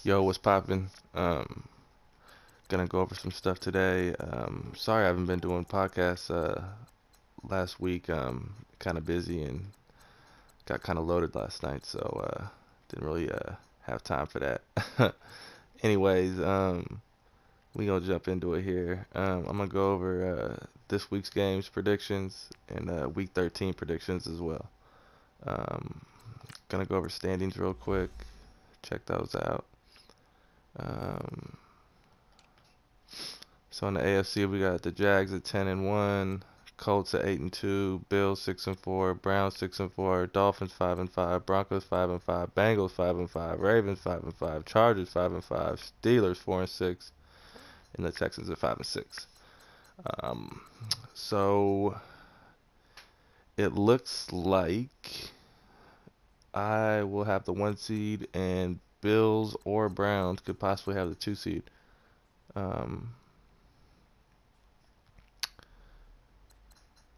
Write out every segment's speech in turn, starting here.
Yo, what's poppin'? Gonna go over some stuff today. Sorry I haven't been doing podcasts last week. Kind of busy and got kind of loaded last night, so didn't really have time for that. Anyways, we gonna jump into it here. I'm gonna go over this week's games predictions and week 13 predictions as well. Um, Gonna go over standings real quick. Check those out. Um, So in the AFC, we got the Jags at 10-1, Colts at 8-2, Bills 6-4, Browns 6-4, Dolphins 5-5, Broncos 5-5, Bengals 5-5, Ravens 5-5, Chargers 5-5, Steelers 4-6, and the Texans at 5-6. Um, so it looks like I will have the 1 seed, and Bills or Browns could possibly have the 2 seed. Um,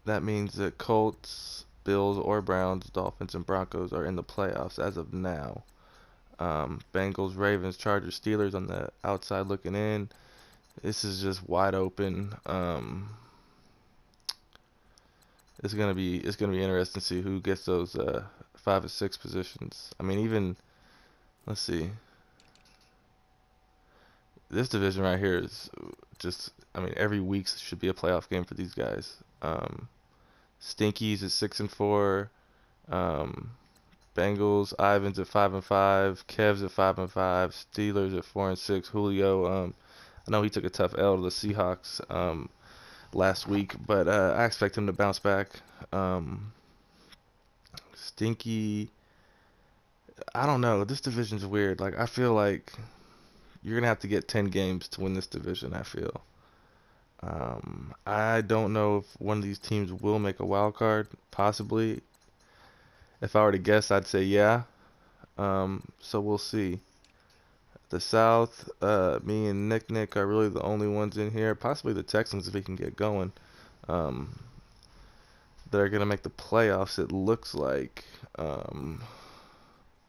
That means that Colts, Bills, or Browns, Dolphins, and Broncos are in the playoffs as of now. Bengals, Ravens, Chargers, Steelers on the outside looking in. This is just wide open. It's gonna be interesting to see who gets those 5 and 6 positions. I mean, even let's see. This division right here is just. I mean, every week should be a playoff game for these guys. Stinkies is 6-4. Um, Bengals, Ivans at 5-5, Kevs at 5-5, Steelers at 4-6. Julio, I know he took a tough L to the Seahawks last week, but I expect him to bounce back. Um, Stinky, I don't know. This division's weird. Like I feel like you're gonna have to get 10 games to win this division. I feel. I don't know if one of these teams will make a wild card. Possibly. If I were to guess, I'd say yeah. So we'll see. The South, me and Nick are really the only ones in here. Possibly the Texans if we can get going. Um, they're gonna make the playoffs. It looks like. So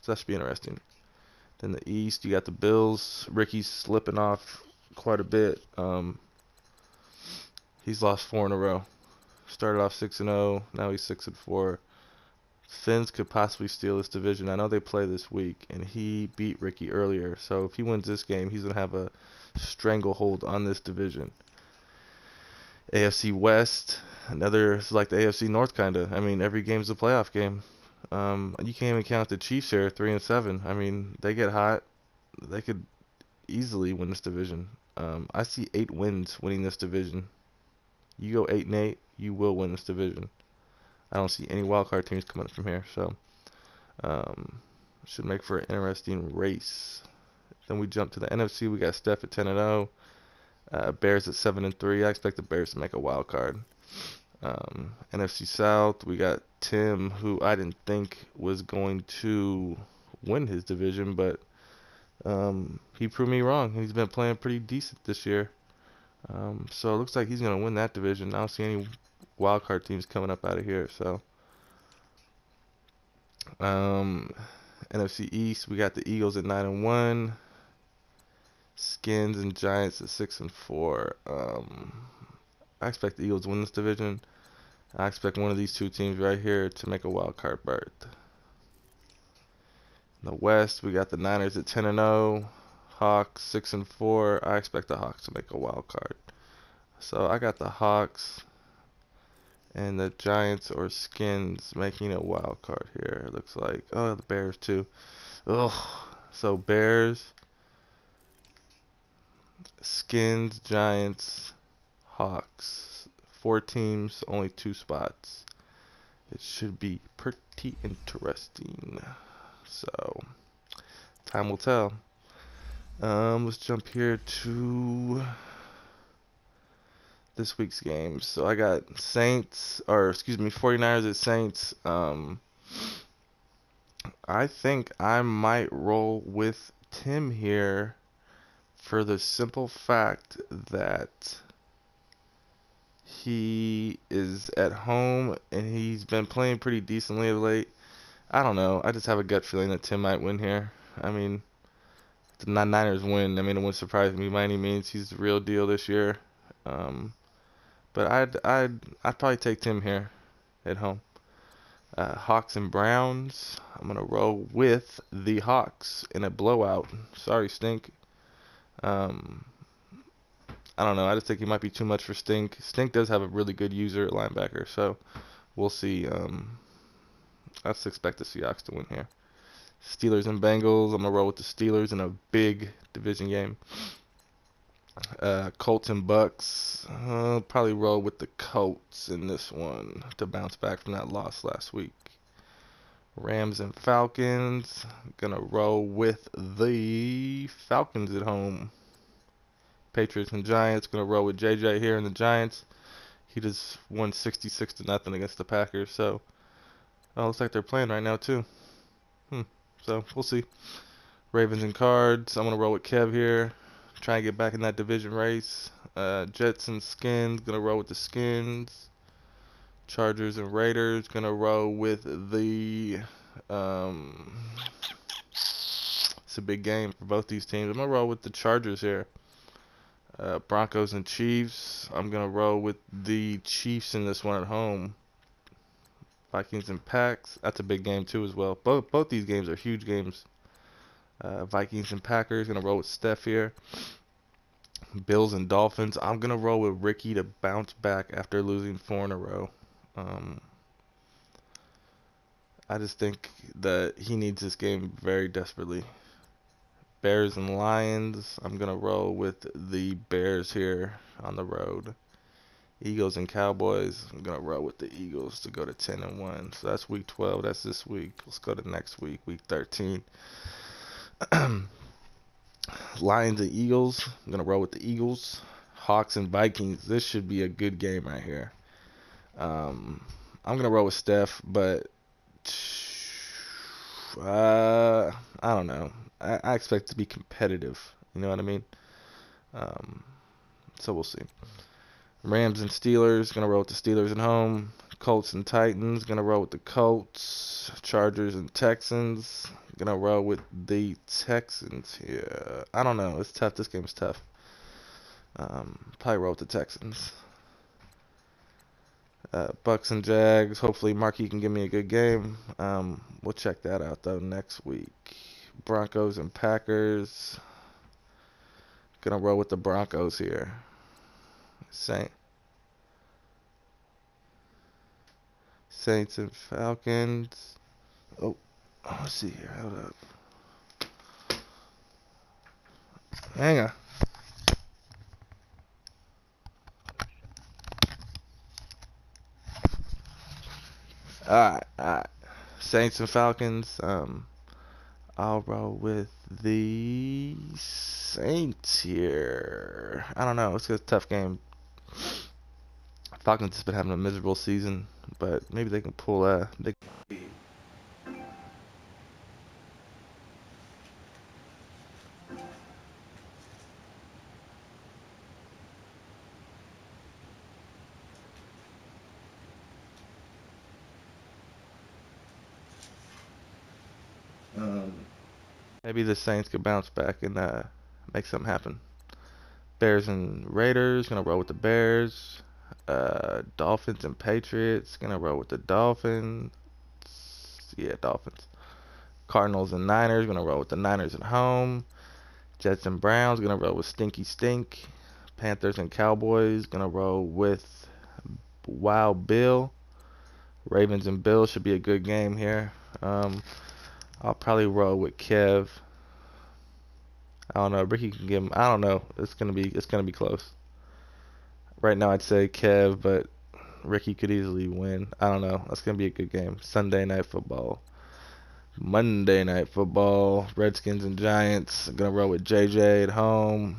that should be interesting. Then the East, you got the Bills. Ricky's slipping off quite a bit. He's lost 4 in a row. Started off 6-0. Now he's 6-4. Finns could possibly steal this division. I know they play this week, and he beat Ricky earlier. So if he wins this game, he's gonna have a stranglehold on this division. AFC West, another it's like the AFC North kinda. I mean, every game's a playoff game. You can't even count the Chiefs here, 3-7. I mean, they get hot. They could easily win this division. I see 8 wins winning this division. You go 8-8, you will win this division. I don't see any wildcard teams coming up from here, so um, should make for an interesting race. Then we jump to the NFC. We got Steph at 10-0, Bears at 7-3. I expect the Bears to make a wild card. NFC South, we got Tim, who I didn't think was going to win his division, but he proved me wrong. He's been playing pretty decent this year. So it looks like he's going to win that division. I don't see any wild card teams coming up out of here. So um, NFC East, we got the Eagles at 9-1, Skins and Giants at 6-4. I expect the Eagles to win this division. I expect one of these two teams right here to make a wild card berth. In the West, we got the Niners at 10-0, Hawks 6-4. I expect the Hawks to make a wild card. So I got the Hawks and the Giants or Skins making a wild card here. It looks like. Oh, the Bears too. Ugh. So Bears, Skins, Giants, Hawks. 4 teams, only 2 spots. It should be pretty interesting. So time will tell. Let's jump here to this week's games. So I got Saints, or excuse me, 49ers at Saints. I think I might roll with Tim here for the simple fact that he is at home and he's been playing pretty decently of late. I don't know. I just have a gut feeling that Tim might win here. I mean, the Niners win. I mean, it wouldn't surprise me by any means. He's the real deal this year. Um, but I'd probably take Tim here at home. Hawks and Browns. I'm gonna roll with the Hawks in a blowout. Sorry, Stink. Um, I don't know. I just think he might be too much for Stink. Stink does have a really good user at linebacker, so we'll see. I just expect the Seahawks to win here. Steelers and Bengals. I'm gonna roll with the Steelers in a big division game. Colts and Bucks. Probably roll with the Colts in this one to bounce back from that loss last week. Rams and Falcons. Gonna roll with the Falcons at home. Patriots and Giants. Gonna roll with JJ here in the Giants. He just won 66-0 against the Packers, so looks like they're playing right now too. So we'll see. Ravens and Cards. I'm gonna roll with Kev here. Try and get back in that division race. Jets and Skins. Gonna roll with the Skins. Chargers and Raiders. Gonna roll with the. It's a big game for both these teams. I'm gonna roll with the Chargers here. Broncos and Chiefs. I'm gonna roll with the Chiefs in this one at home. Vikings and Packs. That's a big game too as well. Both these games are huge games. Vikings and Packers. Gonna roll with Steph here. Bills and Dolphins. I'm gonna roll with Ricky to bounce back after losing 4 in a row. I just think that he needs this game very desperately. Bears and Lions. I'm gonna roll with the Bears here on the road. Eagles and Cowboys. I'm gonna roll with the Eagles to go to 10-1. So that's week 12. That's this week. Let's go to next week, week 13. Lions and Eagles. I'm gonna roll with the Eagles. Hawks and Vikings. This should be a good game right here. I'm gonna roll with Steph, but I don't know. I expect it to be competitive. You know what I mean? So we'll see. Rams and Steelers. Gonna roll with the Steelers at home. Colts and Titans. Gonna roll with the Colts. Chargers and Texans. Gonna roll with the Texans here. I don't know. It's tough. This game's tough. Probably roll with the Texans. Bucks and Jags. Hopefully Marquis can give me a good game. We'll check that out though next week. Broncos and Packers. Gonna roll with the Broncos here. Saints and Falcons. Oh, let's see here. Hold up. Hang on. Alright. Saints and Falcons. I'll roll with the Saints here. I don't know. It's a tough game. Falcons has been having a miserable season, but maybe they can pull maybe the Saints could bounce back and make something happen. Bears and Raiders. Gonna roll with the Bears. Dolphins and Patriots. Gonna roll with the Dolphins. Yeah, Dolphins. Cardinals and Niners. Gonna roll with the Niners at home. Jets and Browns. Gonna roll with Stinky Stink. Panthers and Cowboys. Gonna roll with Wild Bill. Ravens and Bills should be a good game here. I'll probably roll with Kev. I don't know. Ricky can give him. I don't know. It's gonna be close. Right now, I'd say Kev, but Ricky could easily win. I don't know. That's gonna be a good game. Sunday Night Football. Monday Night Football. Redskins and Giants. I'm gonna roll with JJ at home.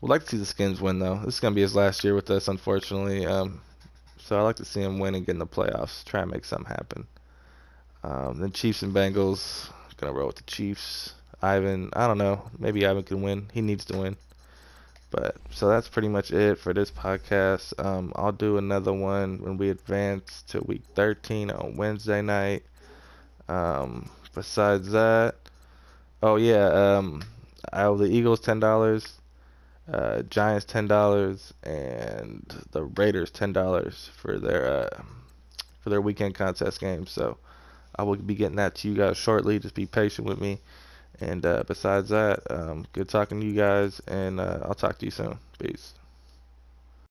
Would like to see the Skins win though. This is gonna be his last year with us, unfortunately. So I like to see him win and get in the playoffs. Try and make something happen. Then Chiefs and Bengals. Gonna roll with the Chiefs. Ivan, I don't know. Maybe Ivan can win. He needs to win. But so that's pretty much it for this podcast. I'll do another one when we advance to week 13 on Wednesday night. Besides that, Oh yeah, I owe the Eagles $10, Giants $10, and the Raiders $10 for their weekend contest games. So I will be getting that to you guys shortly. Just be patient with me. And besides that, good talking to you guys, and I'll talk to you soon. Peace.